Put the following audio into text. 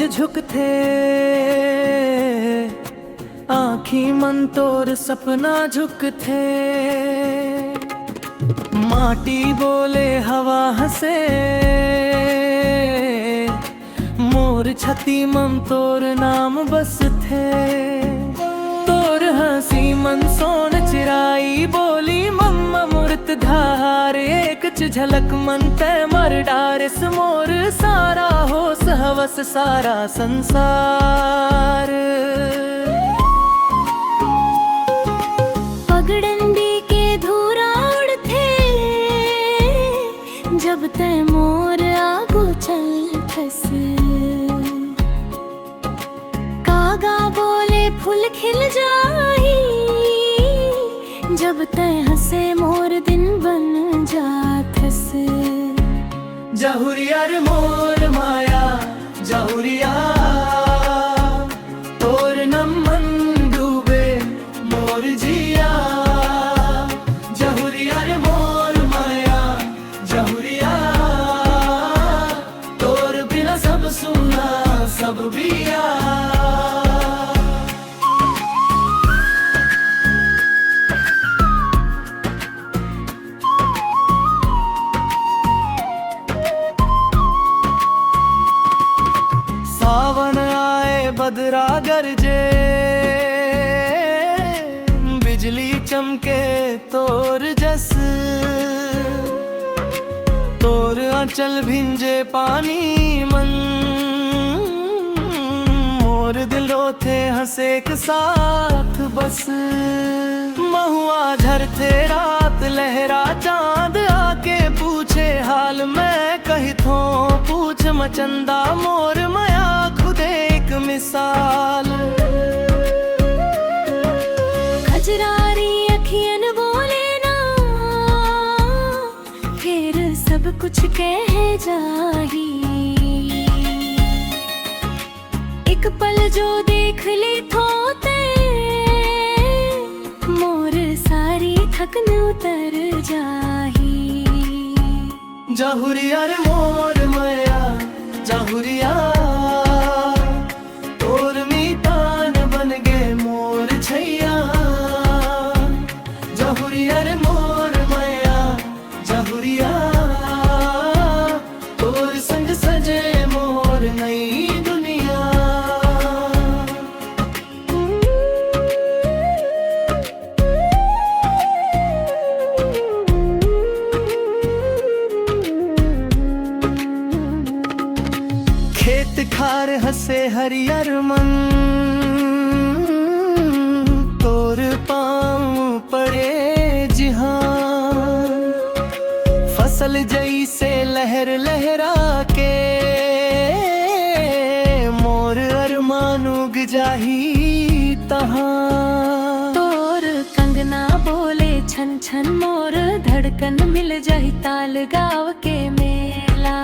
Says झुक थे, आँखी मन तोर सपना झुक थे। माटी बोले हवा हसे, मोर छती मन तोर नाम बस थे। तोर हंसी मन सोन चिराई बोली मम्मा मूर्त धार, एक झलक मन ते मर डारिस मोर सारा होश हवस सारा संसार। पगडंडी के धूरा उड़थे, जब ते मोर आगो चल खस। कागा बोले फूल खिल जाही, जब ते हंसे मोर दिन बन जाथस। जहुरिया रे मोर माया जहुरिया, तोर नमन डूबे मोर जिया। जहुरिया रे मोर माया जहुरिया, तोर बिना सब सुना सब बिया। सावन आए बदरा गरजे, बिजली चमके तोर जस। तोर आंचल भिंजे पानी मन, मोर दिलो थे हंसे एक साथ बस। महुआ झरते रात लहरा चांद आके पूछे हाल, मैं कही थो पूछ मचंदा मोर मया खुदे एक मिसाल। खजरारी अखियन बोले ना, फिर सब कुछ कह जाही। एक पल जो देख ली थोते, मोर सारी थकन उतर जाही। जहुरिया रे मोर माया जहुरिया, तोर मीतान बन गे मोर छैया। जहुरिया रे मोर माया जहुरिया, तोर संग सजे मोर नई दुनिया। खेत खार हसे हरियर मन, तोर पाँव पड़े जिहां। फसल जैसे लहर लहरा के, मोर अरमान उग जाही तहां। तोर कंगना बोले छन छन, मोर धड़कन मिल जाही ताल गाँव के मेला।